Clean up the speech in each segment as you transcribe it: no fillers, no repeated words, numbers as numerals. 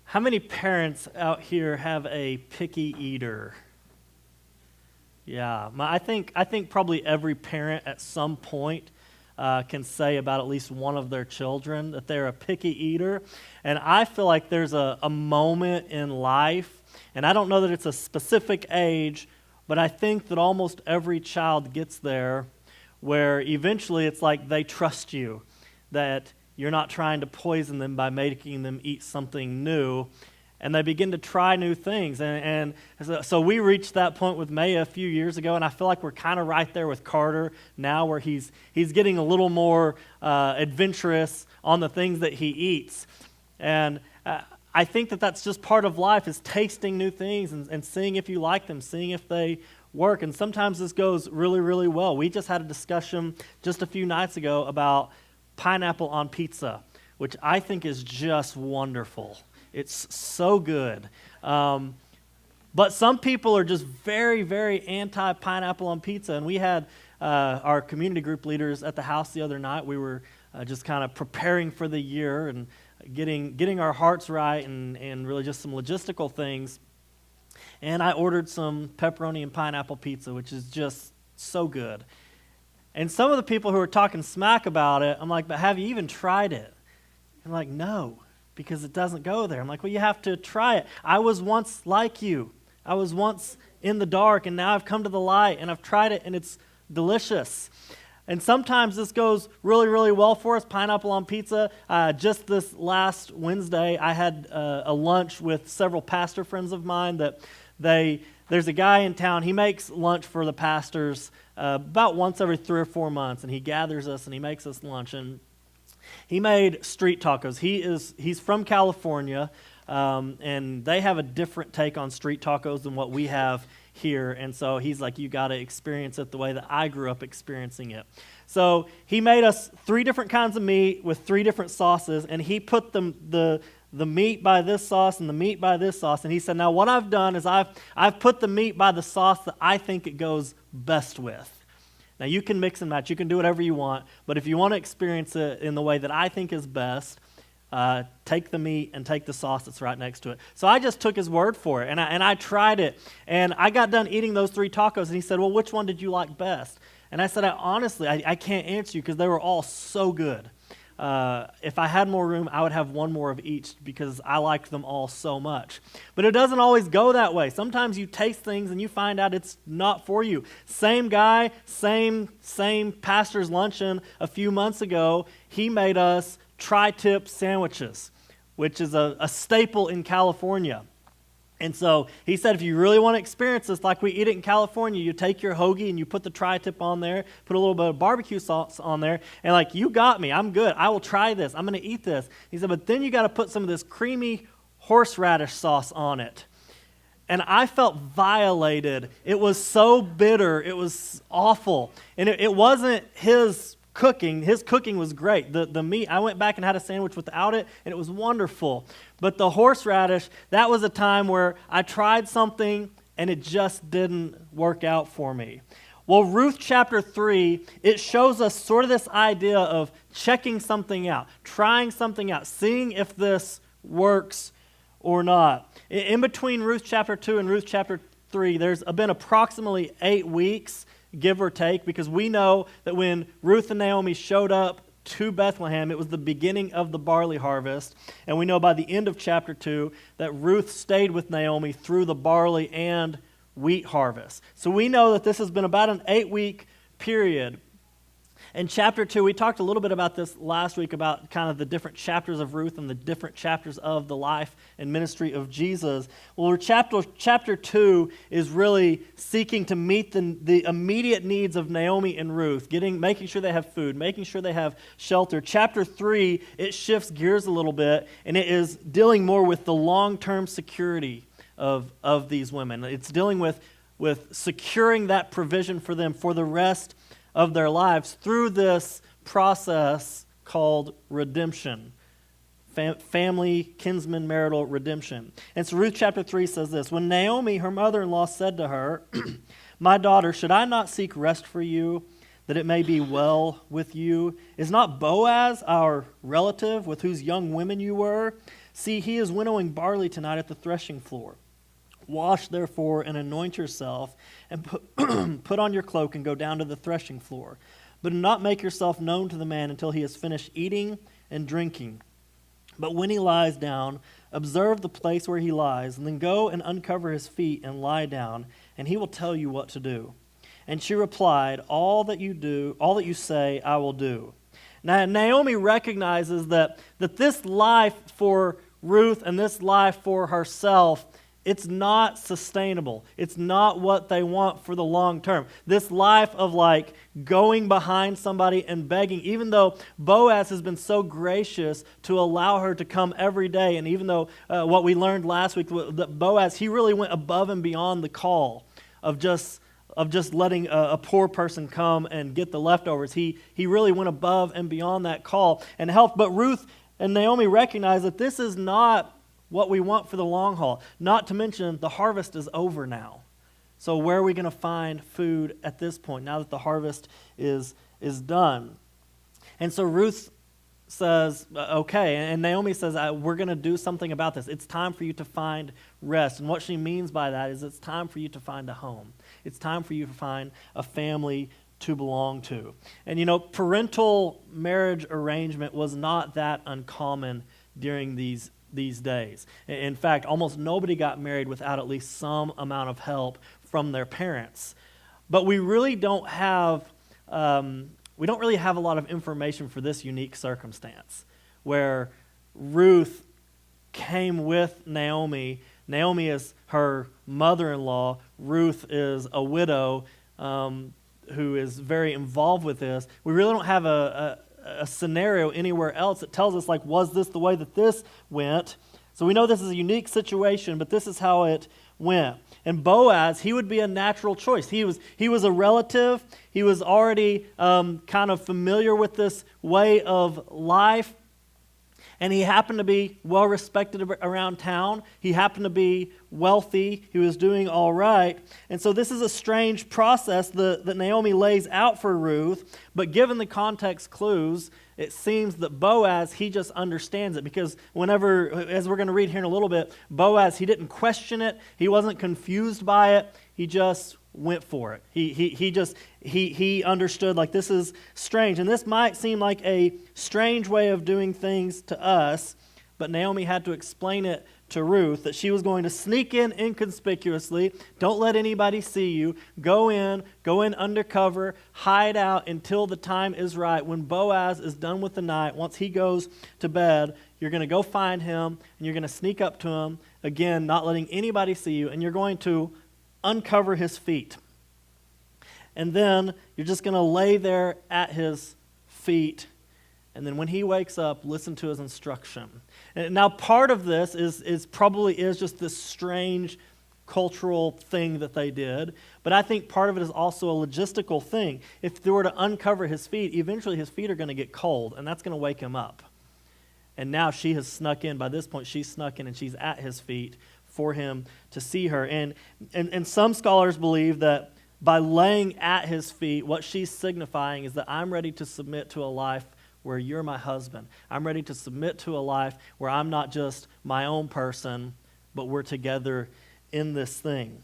How many parents out here have a picky eater? Yeah, I think probably every parent at some point can say about at least one of their children that they're a picky eater. And I feel like there's a moment in life, and I don't know that it's a specific age, but I think that almost every child gets there where eventually it's like they trust you, that you're not trying to poison them by making them eat something new, and they begin to try new things. And so we reached that point with Maya a few years ago, and I feel like we're kind of right there with Carter now, where he's getting a little more adventurous on the things that he eats. And I think that that's just part of life, is tasting new things and seeing if you like them, seeing if they work. And sometimes this goes really, really well. We just had a discussion just a few nights ago about pineapple on pizza, which I think is just wonderful. It's so good. But some people are just very, very anti-pineapple on pizza. And we had our community group leaders at the house the other night. We were just kind of preparing for the year and getting our hearts right and really just some logistical things. And I ordered some pepperoni and pineapple pizza, which is just so good. And some of the people who were talking smack about it, I'm like, but have you even tried it? I'm like, no, because it doesn't go there. I'm like, well, you have to try it. I was once like you. I was once in the dark, and now I've come to the light, and I've tried it, and it's delicious. And sometimes this goes really, really well for us, pineapple on pizza. Just this last Wednesday, I had a lunch with several pastor friends of mine that there's a guy in town, he makes lunch for the pastors about once every 3 or 4 months, and he gathers us and he makes us lunch. And he made street tacos. He's from California, and they have a different take on street tacos than what we have here. And so he's like, you got to experience it the way that I grew up experiencing it. So he made us 3 different kinds of meat with 3 different sauces, and he put the meat by this sauce and the meat by this sauce. And he said, now what I've done is I've put the meat by the sauce that I think it goes best with. Now you can mix and match, you can do whatever you want, but if you want to experience it in the way that I think is best, take the meat and take the sauce that's right next to it. So I just took his word for it, and I tried it, and I got done eating those 3 tacos, and he said, well, which one did you like best? And I said, honestly, I can't answer you because they were all so good. If I had more room, I would have one more of each because I liked them all so much. But it doesn't always go that way. Sometimes you taste things and you find out it's not for you. Same guy, same pastor's luncheon a few months ago, he made us tri-tip sandwiches, which is a staple in California. And so he said, if you really want to experience this like we eat it in California, you take your hoagie and you put the tri-tip on there, put a little bit of barbecue sauce on there, and like, you got me, I'm good, I will try this, I'm going to eat this. He said, but then you got to put some of this creamy horseradish sauce on it. And I felt violated. It was so bitter, it was awful. And it wasn't his cooking. His cooking was great. The meat, I went back and had a sandwich without it, and it was wonderful. But the horseradish, that was a time where I tried something, and it just didn't work out for me. Well, Ruth chapter 3, it shows us sort of this idea of checking something out, trying something out, seeing if this works or not. In between Ruth chapter 2 and Ruth chapter 3, there's been approximately 8 weeks, give or take, because we know that when Ruth and Naomi showed up to Bethlehem, it was the beginning of the barley harvest, and we know by the end of chapter 2 that Ruth stayed with Naomi through the barley and wheat harvest. So we know that this has been about an 8-week period. In chapter 2, we talked a little bit about this last week, about kind of the different chapters of Ruth and the different chapters of the life and ministry of Jesus. Well, chapter 2 is really seeking to meet the immediate needs of Naomi and Ruth, making sure they have food, making sure they have shelter. Chapter 3, it shifts gears a little bit, and it is dealing more with the long-term security of these women. It's dealing with securing that provision for them for the rest of their lives through this process called redemption, family, kinsman, marital redemption. And so Ruth chapter 3 says this, when Naomi, her mother-in-law, said to her, my daughter, should I not seek rest for you, that it may be well with you? Is not Boaz our relative with whose young women you were? See, he is winnowing barley tonight at the threshing floor. Wash, therefore, and anoint yourself, and put on your cloak and go down to the threshing floor. But do not make yourself known to the man until he has finished eating and drinking. But when he lies down, observe the place where he lies, and then go and uncover his feet and lie down, and he will tell you what to do." And she replied, all that you say, I will do." Now, Naomi recognizes that this life for Ruth and this life for herself, it's not sustainable. It's not what they want for the long term. This life of like going behind somebody and begging, even though Boaz has been so gracious to allow her to come every day, and even though what we learned last week, that Boaz, he really went above and beyond the call of just letting a poor person come and get the leftovers. He really went above and beyond that call and helped. But Ruth and Naomi recognize that this is not what we want for the long haul. Not to mention, the harvest is over now. So where are we going to find food at this point, now that the harvest is done? And so Ruth says, okay, and Naomi says, we're going to do something about this. It's time for you to find rest. And what she means by that is it's time for you to find a home. It's time for you to find a family to belong to. And parental marriage arrangement was not that uncommon during these days. In fact, almost nobody got married without at least some amount of help from their parents. But we really don't have a lot of information for this unique circumstance where Ruth came with Naomi. Naomi is her mother-in-law. Ruth is a widow who is very involved with this. We really don't have a scenario anywhere else that tells us, like, was this the way that this went? So we know this is a unique situation, but this is how it went. And Boaz, he would be a natural choice. He was a relative. He was already kind of familiar with this way of life. And he happened to be well respected around town. He happened to be wealthy. He was doing all right. And so this is a strange process that Naomi lays out for Ruth. But given the context clues, it seems that Boaz, he just understands it. Because whenever, as we're going to read here in a little bit, Boaz, he didn't question it. He wasn't confused by it. He just went for it. He understood, like, this is strange. And this might seem like a strange way of doing things to us, but Naomi had to explain it to Ruth, that she was going to sneak in inconspicuously, don't let anybody see you, go in undercover, hide out until the time is right. When Boaz is done with the night, once he goes to bed, you're going to go find him, and you're going to sneak up to him, again, not letting anybody see you, and you're going to uncover his feet. And then you're just going to lay there at his feet. And then when he wakes up, listen to his instruction. And now part of this is probably just this strange cultural thing that they did. But I think part of it is also a logistical thing. If they were to uncover his feet, eventually his feet are going to get cold, and that's going to wake him up. And now she has snuck in. By this point, she's snuck in, and she's at his feet for him to see her. And some scholars believe that by laying at his feet, what she's signifying is that I'm ready to submit to a life where you're my husband. I'm ready to submit to a life where I'm not just my own person, but we're together in this thing.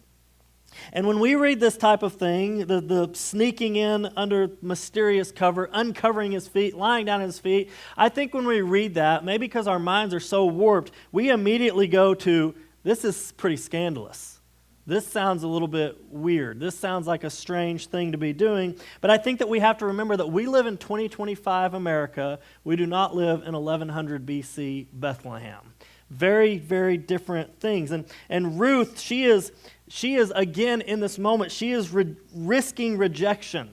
And when we read this type of thing, the sneaking in under mysterious cover, uncovering his feet, lying down at his feet, I think when we read that, maybe because our minds are so warped, we immediately go to, this is pretty scandalous. This sounds a little bit weird. This sounds like a strange thing to be doing. But I think that we have to remember that we live in 2025 America. We do not live in 1100 BC Bethlehem. Very, very different things. And Ruth, she is again in this moment, she is risking rejection.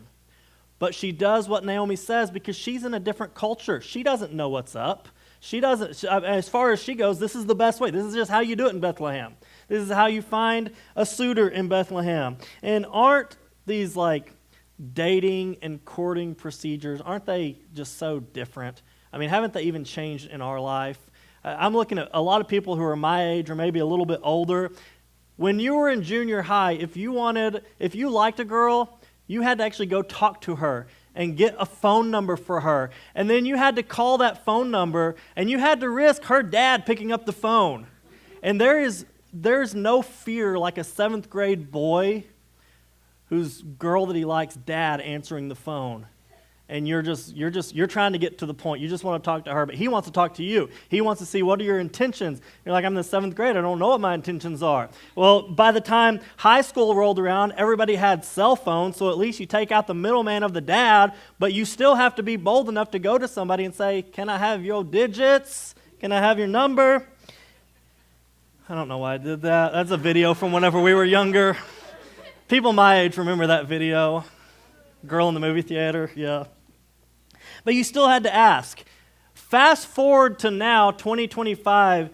But she does what Naomi says because she's in a different culture. She doesn't know what's up. She doesn't, as far as she goes, this is the best way. This is just how you do it in Bethlehem. This is how you find a suitor in Bethlehem. And aren't these like dating and courting procedures, aren't they just so different? I mean, haven't they even changed in our life? I'm looking at a lot of people who are my age or maybe a little bit older. When you were in junior high, if you liked a girl, you had to actually go talk to her and get a phone number for her. And then you had to call that phone number, and you had to risk her dad picking up the phone. And there's no fear like a 7th grade boy whose girl that he likes dad answering the phone. And you're trying to get to the point. You just want to talk to her, but he wants to talk to you. He wants to see, what are your intentions? You're like, I'm in the 7th grade. I don't know what my intentions are. Well, by the time high school rolled around, everybody had cell phones, so at least you take out the middleman of the dad, but you still have to be bold enough to go to somebody and say, can I have your digits? Can I have your number? I don't know why I did that. That's a video from whenever we were younger. People my age remember that video. Girl in the movie theater, yeah. But you still had to ask. Fast forward to now, 2025,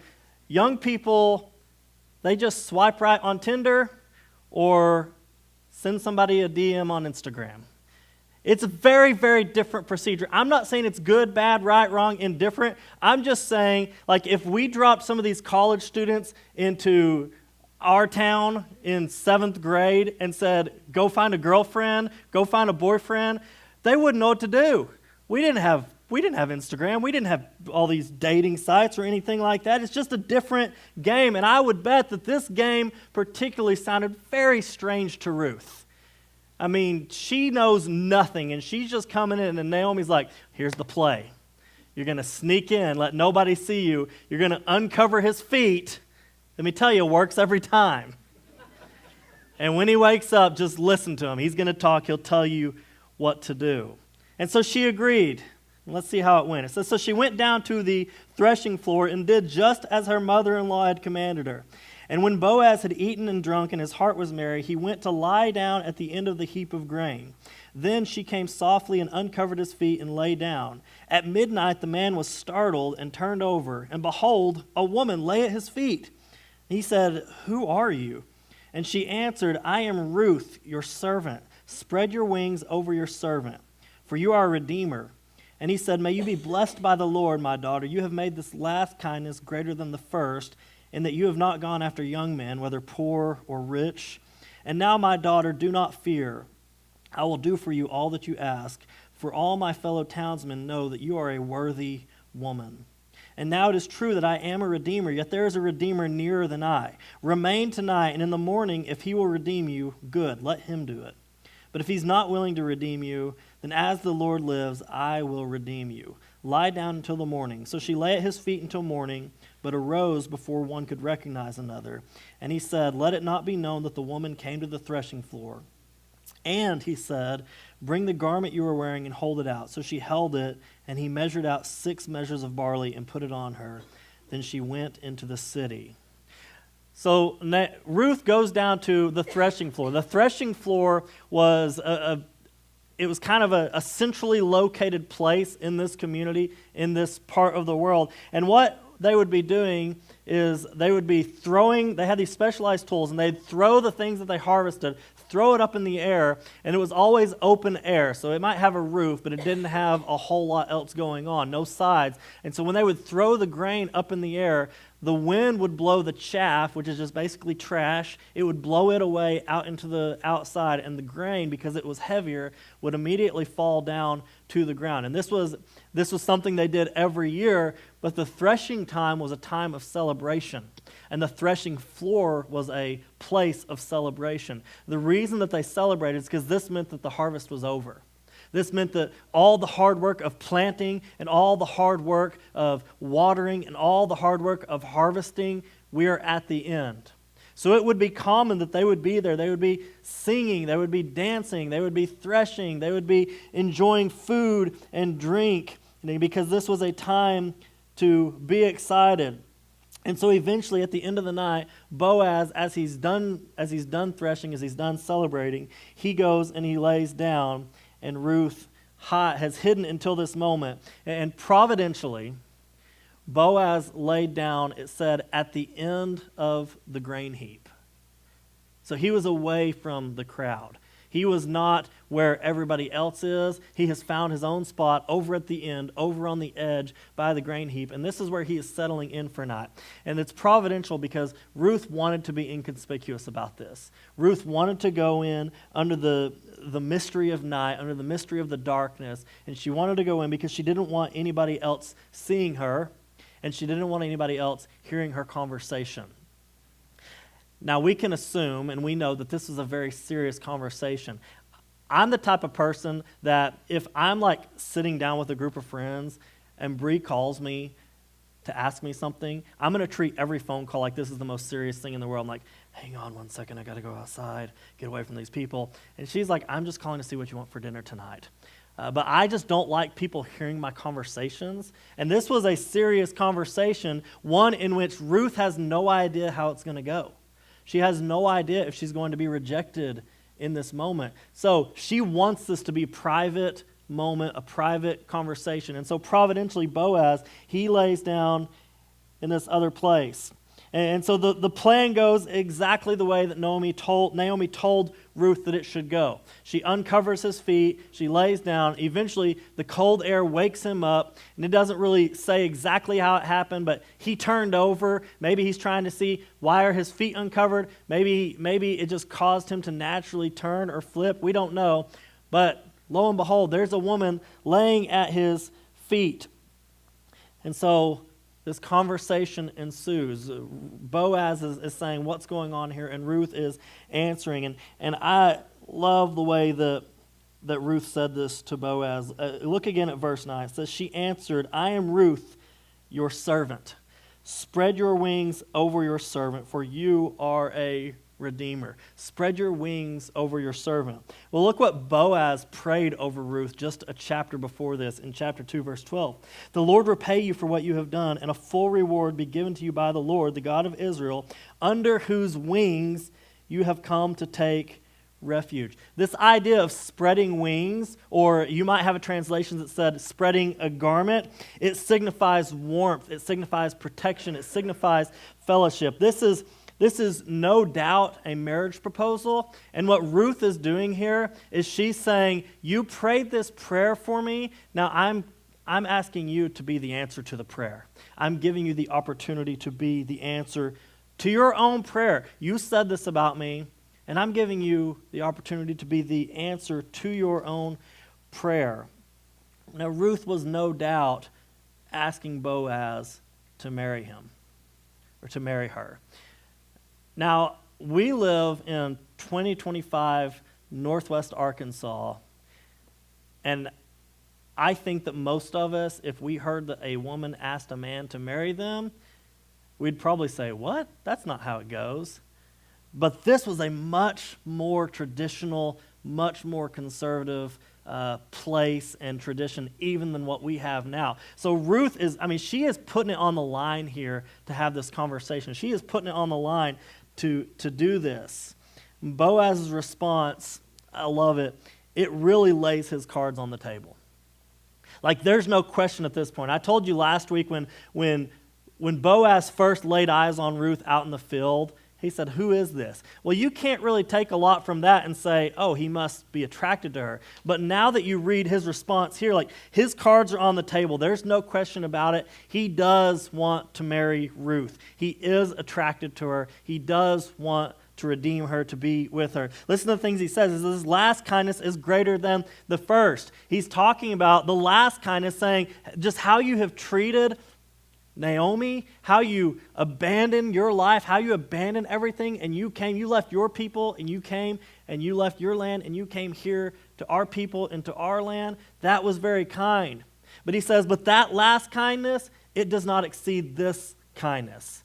young people, they just swipe right on Tinder or send somebody a DM on Instagram. It's a very, very different procedure. I'm not saying it's good, bad, right, wrong, indifferent. I'm just saying, like, if we dropped some of these college students into our town in 7th grade and said, go find a girlfriend, go find a boyfriend, they wouldn't know what to do. We didn't have Instagram. We didn't have all these dating sites or anything like that. It's just a different game. And I would bet that this game particularly sounded very strange to Ruth. I mean, she knows nothing, and she's just coming in, and Naomi's like, here's the play. You're going to sneak in, let nobody see you. You're going to uncover his feet. Let me tell you, it works every time. And when he wakes up, just listen to him. He's going to talk. He'll tell you what to do. And so she agreed. Let's see how it went. It says, so she went down to the threshing floor and did just as her mother-in-law had commanded her. And when Boaz had eaten and drunk and his heart was merry, he went to lie down at the end of the heap of grain. Then she came softly and uncovered his feet and lay down. At midnight the man was startled and turned over, and behold, a woman lay at his feet. He said, who are you? And she answered, I am Ruth, your servant. Spread your wings over your servant, for you are a redeemer. And he said, may you be blessed by the Lord, my daughter. You have made this last kindness greater than the first, in that you have not gone after young men, whether poor or rich. And now, my daughter, do not fear. I will do for you all that you ask, for all my fellow townsmen know that you are a worthy woman. And now it is true that I am a redeemer, yet there is a redeemer nearer than I. Remain tonight, and in the morning, if he will redeem you, good, let him do it. But if he's not willing to redeem you, then as the Lord lives, I will redeem you. Lie down until the morning. So she lay at his feet until morning, but arose before one could recognize another. And he said, let it not be known that the woman came to the threshing floor. And he said, bring the garment you are wearing and hold it out. So she held it, and he measured out 6 measures of barley and put it on her. Then she went into the city. So Ruth goes down to the threshing floor. The threshing floor was it was kind of a centrally located place in this community, in this part of the world. And what they would be doing is they would be throwing, they had these specialized tools, and they'd throw the things that they harvested, throw it up in the air, and it was always open air. So it might have a roof, but it didn't have a whole lot else going on, no sides. And so when they would throw the grain up in the air, the wind would blow the chaff, which is just basically trash. It would blow it away out into the outside, and the grain, because it was heavier, would immediately fall down to the ground. And this was something they did every year, but the threshing time was a time of celebration, and the threshing floor was a place of celebration. The reason that they celebrated is because this meant that the harvest was over. This meant that all the hard work of planting and all the hard work of watering and all the hard work of harvesting, we are at the end. So it would be common that they would be there. They would be singing. They would be dancing. They would be threshing. They would be enjoying food and drink, because this was a time to be excited. And so eventually at the end of the night, Boaz, as he's done threshing, as he's done celebrating, he goes and he lays down. And Ruth has hidden until this moment. And providentially, Boaz laid down, it said, at the end of the grain heap. So he was away from the crowd. He was not where everybody else is. He has found his own spot over at the end, over on the edge by the grain heap, and this is where he is settling in for night. And it's providential because Ruth wanted to be inconspicuous about this. Ruth wanted to go in under the mystery of night, under the mystery of the darkness, and she wanted to go in because she didn't want anybody else seeing her, and she didn't want anybody else hearing her conversation. Now, we can assume, and we know that this is a very serious conversation. I'm the type of person that if I'm like sitting down with a group of friends and Bree calls me to ask me something, I'm going to treat every phone call like this is the most serious thing in the world. I'm like, hang on one second, I got to go outside, get away from these people. And she's like, I'm just calling to see what you want for dinner tonight. But I just don't like people hearing my conversations. And this was a serious conversation, one in which Ruth has no idea how it's going to go. She has no idea if she's going to be rejected in this moment. So she wants this to be a private moment, a private conversation. And so providentially, Boaz, he lays down in this other place. And so the plan goes exactly the way that Naomi told Ruth that it should go. She uncovers his feet, she lays down. Eventually, the cold air wakes him up, and it doesn't really say exactly how it happened, but he turned over. Maybe he's trying to see, why are his feet uncovered? Maybe it just caused him to naturally turn or flip. We don't know. But lo and behold, there's a woman laying at his feet. And so this conversation ensues. Boaz is saying, what's going on here? And Ruth is answering. And I love the way that Ruth said this to Boaz. Look again at verse 9. It says, she answered, I am Ruth, your servant. Spread your wings over your servant, for you are a redeemer. Spread your wings over your servant. Well, look what Boaz prayed over Ruth just a chapter before this, in chapter 2, verse 12. The Lord repay you for what you have done, and a full reward be given to you by the Lord, the God of Israel, under whose wings you have come to take refuge. This idea of spreading wings, or you might have a translation that said spreading a garment, it signifies warmth, it signifies protection, it signifies fellowship. This is no doubt a marriage proposal. And what Ruth is doing here is she's saying, you prayed this prayer for me. Now I'm asking you to be the answer to the prayer. I'm giving you the opportunity to be the answer to your own prayer. You said this about me, and I'm giving you the opportunity to be the answer to your own prayer. Now, Ruth was no doubt asking Boaz to marry him, or to marry her. Now, we live in 2025 Northwest Arkansas, and I think that most of us, if we heard that a woman asked a man to marry them, we'd probably say, what? That's not how it goes. But this was a much more traditional, much more conservative place and tradition even than what we have now. So Ruth she is putting it on the line here to have this conversation. She is putting it on the line to do this. Boaz's response, I love it. It really lays his cards on the table. Like, there's no question at this point. I told you last week when Boaz first laid eyes on Ruth out in the field, he said, who is this? Well, you can't really take a lot from that and say, oh, he must be attracted to her. But now that you read his response here, like, his cards are on the table. There's no question about it. He does want to marry Ruth. He is attracted to her. He does want to redeem her, to be with her. Listen to the things he says. His last kindness is greater than the first. He's talking about the last kindness, saying just how you have treated Naomi, how you abandoned your life, how you abandoned everything, and you left your people, and you came, and you left your land, and you came here to our people and to our land. That was very kind. But he says, but that last kindness, it does not exceed this kindness.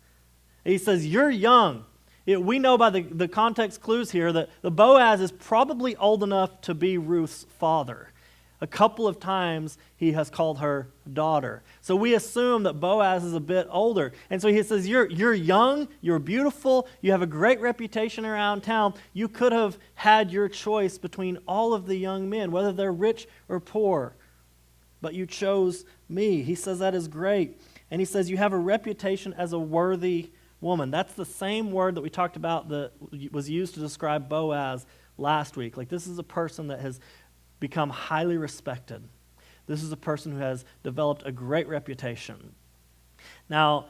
He says, you're young. We know by the context clues here that the Boaz is probably old enough to be Ruth's father. A couple of times he has called her daughter. So we assume that Boaz is a bit older. And so he says, you're young, you're beautiful, you have a great reputation around town. You could have had your choice between all of the young men, whether they're rich or poor. But you chose me. He says that is great. And he says you have a reputation as a worthy woman. That's the same word that we talked about that was used to describe Boaz last week, like this is a person that has become highly respected. This is a person who has developed a great reputation. Now,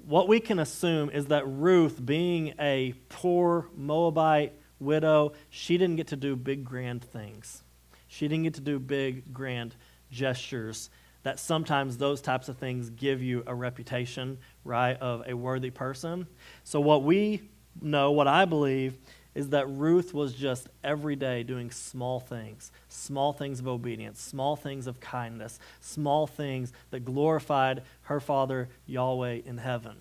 what we can assume is that Ruth, being a poor Moabite widow, she didn't get to do big, grand things. She didn't get to do big, grand gestures. That sometimes those types of things give you a reputation, right, of a worthy person. So what we know, what I believe, is that Ruth was just every day doing small things of obedience, small things of kindness, small things that glorified her Father Yahweh in heaven.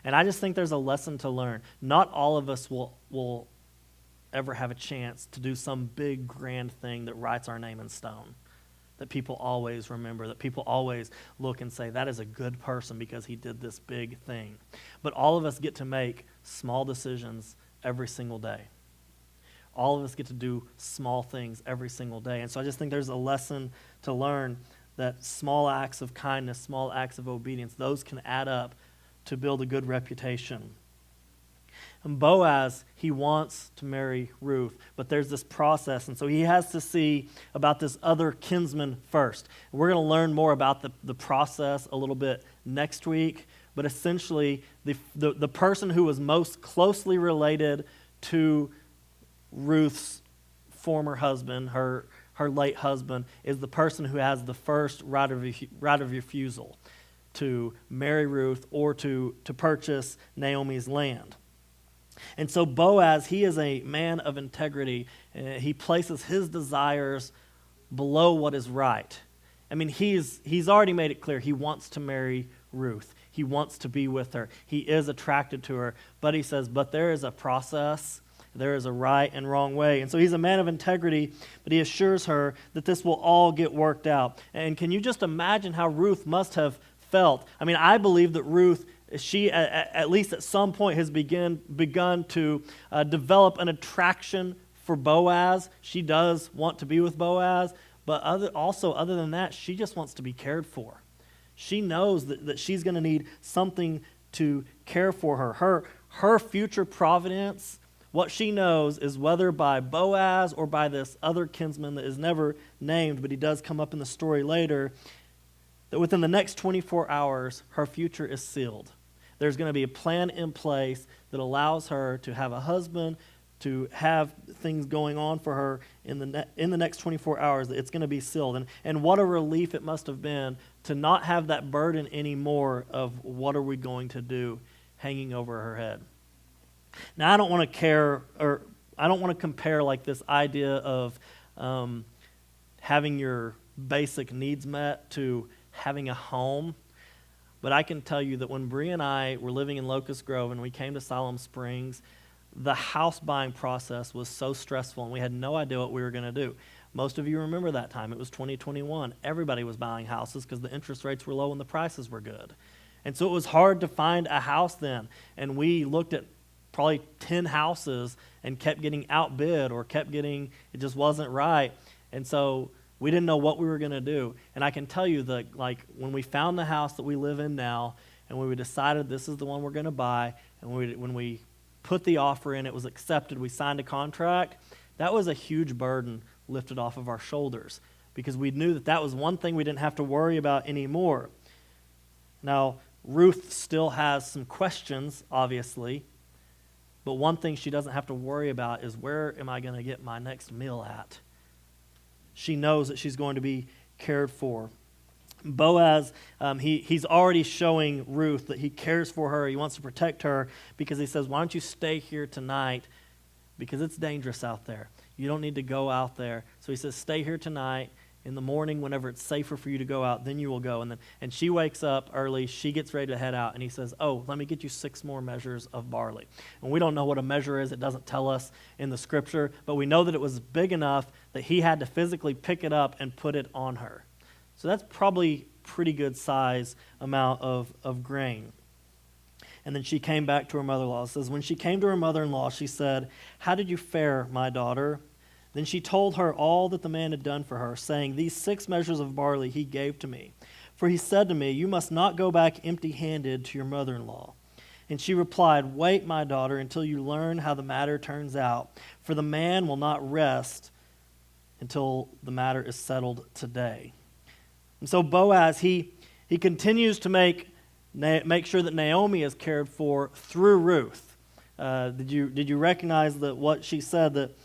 And I just think there's a lesson to learn. Not all of us will ever have a chance to do some big, grand thing that writes our name in stone, that people always remember, that people always look and say, that is a good person because he did this big thing. But all of us get to make small decisions every single day. All of us get to do small things every single day. And so I just think there's a lesson to learn that small acts of kindness, small acts of obedience, those can add up to build a good reputation. And Boaz, he wants to marry Ruth, but there's this process, and so he has to see about this other kinsman first. And we're going to learn more about the process a little bit next week, but essentially the person who was most closely related to Ruth's former husband, her late husband, is the person who has the first right of refusal to marry Ruth or to purchase Naomi's land. And so Boaz, he is a man of integrity. He places his desires below what is right. I mean, he's already made it clear he wants to marry Ruth. He wants to be with her. He is attracted to her. But he says, but there is a process. There is a right and wrong way. And so he's a man of integrity, but he assures her that this will all get worked out. And can you just imagine how Ruth must have felt? I mean, I believe that Ruth, she at least at some point has begun to develop an attraction for Boaz. She does want to be with Boaz, but other than that, she just wants to be cared for. She knows that she's going to need something to care for her. Her future providence, what she knows is whether by Boaz or by this other kinsman that is never named, but he does come up in the story later, that within the next 24 hours, her future is sealed. There's going to be a plan in place that allows her to have a husband, to have things going on for her in the next 24 hours. It's going to be sealed. And what a relief it must have been to not have that burden anymore of what are we going to do hanging over her head. Now, I don't want to compare like this idea of having your basic needs met to having a home. But I can tell you that when Bree and I were living in Locust Grove and we came to Siloam Springs, the house buying process was so stressful and we had no idea what we were going to do. Most of you remember that time. It was 2021. Everybody was buying houses because the interest rates were low and the prices were good. And so it was hard to find a house then. And we looked at probably 10 houses and kept getting outbid or it just wasn't right. And so we didn't know what we were going to do. And I can tell you that, like, when we found the house that we live in now and we decided this is the one we're going to buy, and when we put the offer in, it was accepted, we signed a contract, that was a huge burden lifted off of our shoulders because we knew that was one thing we didn't have to worry about anymore. Now, Ruth still has some questions, obviously, but one thing she doesn't have to worry about is where am I going to get my next meal at? She knows that she's going to be cared for. Boaz, he's already showing Ruth that he cares for her. He wants to protect her because he says, why don't you stay here tonight because it's dangerous out there. You don't need to go out there. So he says, stay here tonight. In the morning, whenever it's safer for you to go out, then you will go. And she wakes up early. She gets ready to head out. And he says, oh, let me get you 6 more measures of barley. And we don't know what a measure is. It doesn't tell us in the scripture. But we know that it was big enough that he had to physically pick it up and put it on her. So that's probably pretty good size amount of grain. And then she came back to her mother-in-law. It says, when she came to her mother-in-law, she said, how did you fare, my daughter? Then she told her all that the man had done for her, saying, these 6 measures of barley he gave to me. For he said to me, you must not go back empty-handed to your mother-in-law. And she replied, "Wait, my daughter, until you learn how the matter turns out, for the man will not rest until the matter is settled today." And so Boaz, he continues to make sure that Naomi is cared for through Ruth. Did you recognize that what she said, that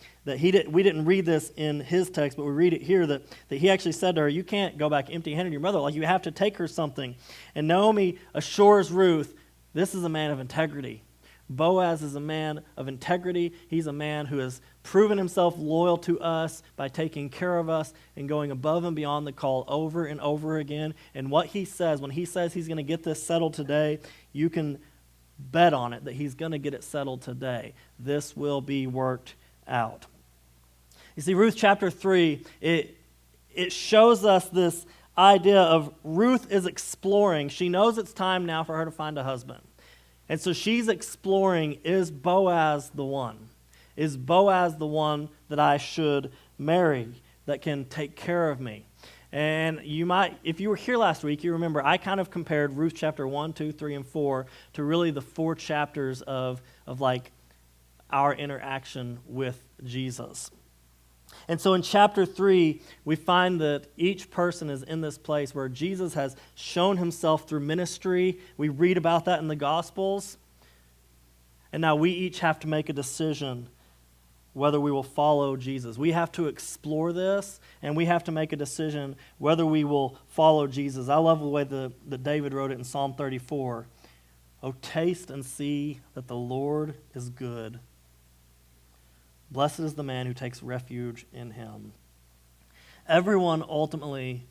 we didn't read this in his text, but we read it here, that he actually said to her, "You can't go back empty-handed to your mother, like you have to take her something." And Naomi assures Ruth, this is a man of integrity. Boaz is a man of integrity. He's a man who has proven himself loyal to us by taking care of us and going above and beyond the call over and over again. And what he says, when he says he's going to get this settled today, you can bet on it that he's going to get it settled today. This will be worked out. You see, Ruth chapter 3, it shows us this idea of Ruth is exploring. She knows it's time now for her to find a husband. And so she's exploring, is Boaz the one? Is Boaz the one that I should marry, that can take care of me? And you might, if you were here last week, you remember I kind of compared Ruth chapter 1, 2, 3, and 4 to really the 4 chapters of like our interaction with Jesus. And so in chapter 3, we find that each person is in this place where Jesus has shown himself through ministry. We read about that in the Gospels. And now we each have to make a decision whether we will follow Jesus. We have to explore this, and we have to make a decision whether we will follow Jesus. I love the way that David wrote it in Psalm 34. "Oh, taste and see that the Lord is good. Blessed is the man who takes refuge in him." Everyone ultimately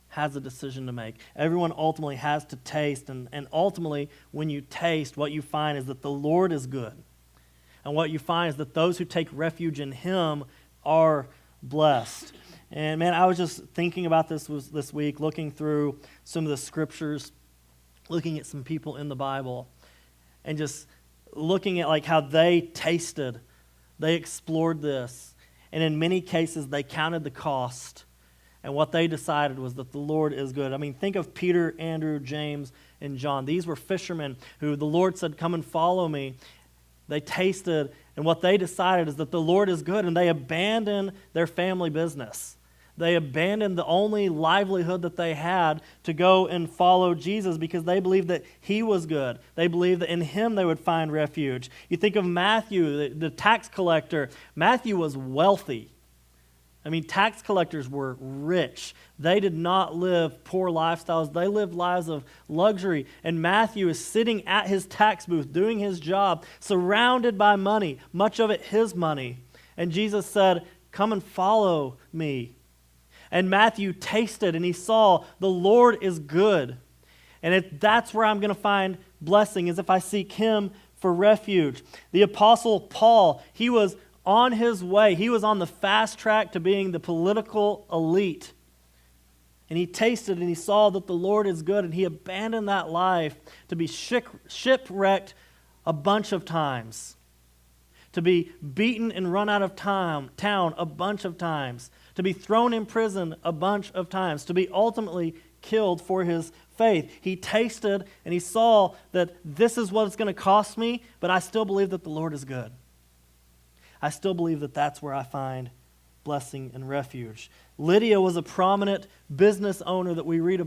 has a decision to make. Everyone ultimately has to taste, and ultimately, when you taste, what you find is that the Lord is good. And what you find is that those who take refuge in him are blessed. And man, I was just thinking about this week, looking through some of the scriptures, looking at some people in the Bible, and just looking at like how they tasted. They explored this, and in many cases, they counted the cost, and what they decided was that the Lord is good. I mean, think of Peter, Andrew, James, and John. These were fishermen who the Lord said, "Come and follow me." They tasted, and what they decided is that the Lord is good, and they abandoned their family business. They abandoned the only livelihood that they had to go and follow Jesus because they believed that he was good. They believed that in him they would find refuge. You think of Matthew, the tax collector. Matthew was wealthy. I mean, tax collectors were rich. They did not live poor lifestyles. They lived lives of luxury. And Matthew is sitting at his tax booth doing his job, surrounded by money, much of it his money. And Jesus said, "Come and follow me." And Matthew tasted and he saw the Lord is good. And that's where I'm going to find blessing, is if I seek him for refuge. The Apostle Paul, he was on his way. He was on the fast track to being the political elite. And he tasted and he saw that the Lord is good, and he abandoned that life to be shipwrecked a bunch of times, to be beaten and run out of town a bunch of times, to be thrown in prison a bunch of times, to be ultimately killed for his faith. He tasted and he saw that this is what it's going to cost me, but I still believe that the Lord is good. I still believe that that's where I find blessing and refuge. Lydia was a prominent business owner that we read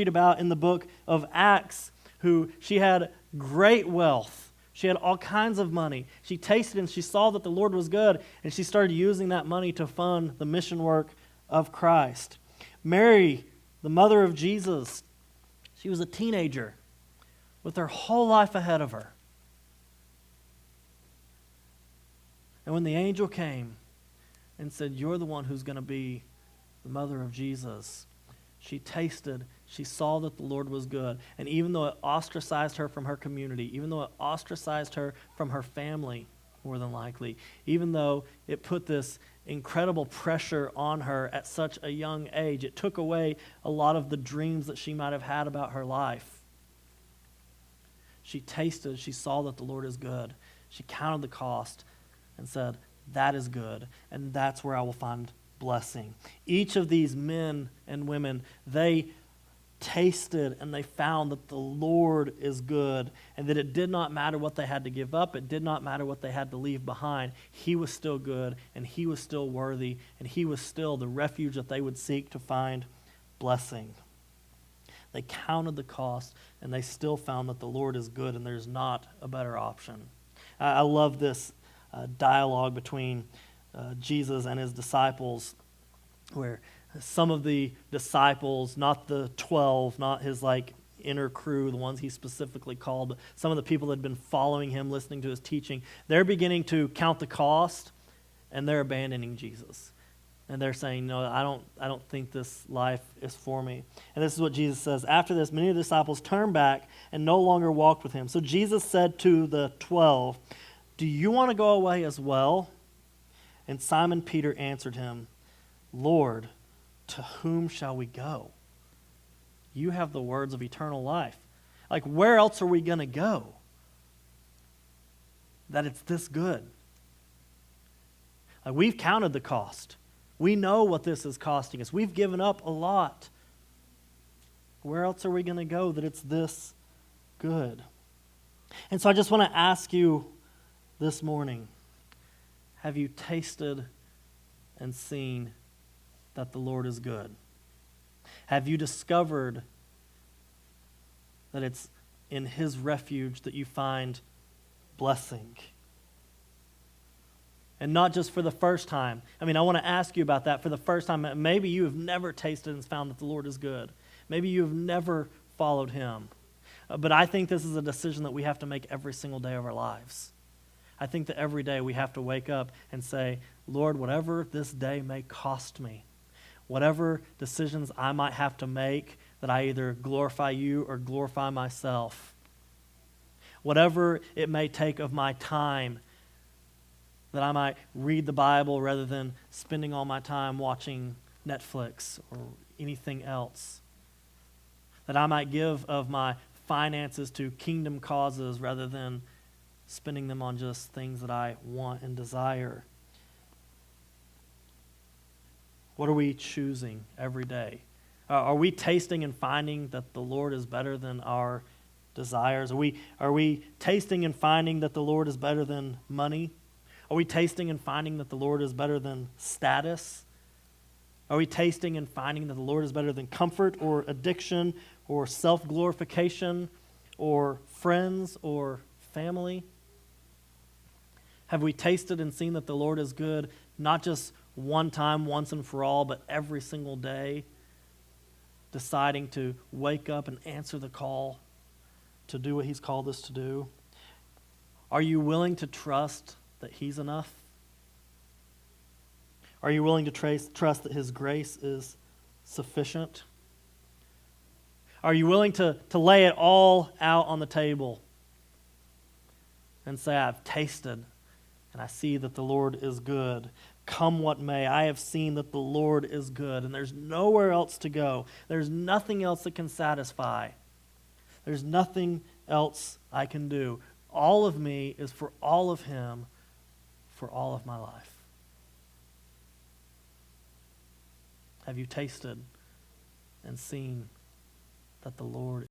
about in the book of Acts, who she had great wealth. She had all kinds of money. She tasted and she saw that the Lord was good, and she started using that money to fund the mission work of Christ. Mary, the mother of Jesus, she was a teenager with her whole life ahead of her. And when the angel came and said, "You're the one who's going to be the mother of Jesus," she tasted, she saw that the Lord was good. And even though it ostracized her from her community, even though it ostracized her from her family, more than likely, even though it put this incredible pressure on her at such a young age, it took away a lot of the dreams that she might have had about her life. She tasted, she saw that the Lord is good. She counted the cost and said, "That is good, and that's where I will find blessing." Each of these men and women, they tasted and they found that the Lord is good, and that it did not matter what they had to give up. It did not matter what they had to leave behind. He was still good, and he was still worthy, and he was still the refuge that they would seek to find blessing. They counted the cost, and they still found that the Lord is good, and there's not a better option. I love this dialogue between Jesus and his disciples, where some of the disciples, not the 12, not his inner crew, the ones he specifically called, but some of the people that had been following him, listening to his teaching, they're beginning to count the cost, and they're abandoning Jesus. And they're saying, no, I don't think this life is for me. And this is what Jesus says. After this, many of the disciples turned back and no longer walked with him. So Jesus said to the 12, do you want to go away as well? And Simon Peter answered him, Lord, to whom shall we go? You have the words of eternal life. Where else are we going to go? That it's this good. We've counted the cost. We know what this is costing us. We've given up a lot. Where else are we going to go that it's this good? And so I just want to ask you this morning, have you tasted and seen that the Lord is good? Have you discovered that it's in his refuge that you find blessing? And not just for the first time. I want to ask you about that for the first time. Maybe you have never tasted and found that the Lord is good. Maybe you have never followed him. But I think this is a decision that we have to make every single day of our lives. I think that every day we have to wake up and say, Lord, whatever this day may cost me, whatever decisions I might have to make that I either glorify you or glorify myself, whatever it may take of my time, that I might read the Bible rather than spending all my time watching Netflix or anything else. That I might give of my finances to kingdom causes rather than spending them on just things that I want and desire. What are we choosing every day? Are we tasting and finding that the Lord is better than our desires? Are we tasting and finding that the Lord is better than money? Are we tasting and finding that the Lord is better than status? Are we tasting and finding that the Lord is better than comfort or addiction or self-glorification or friends or family? Have we tasted and seen that the Lord is good, not just one time, once and for all, but every single day, deciding to wake up and answer the call to do what he's called us to do? Are you willing to trust that he's enough? Are you willing to trust that his grace is sufficient? Are you willing to lay it all out on the table and say, I've tasted and I see that the Lord is good. Come what may, I have seen that the Lord is good, and there's nowhere else to go. There's nothing else that can satisfy. There's nothing else I can do. All of me is for all of him, for all of my life. Have you tasted and seen that the Lord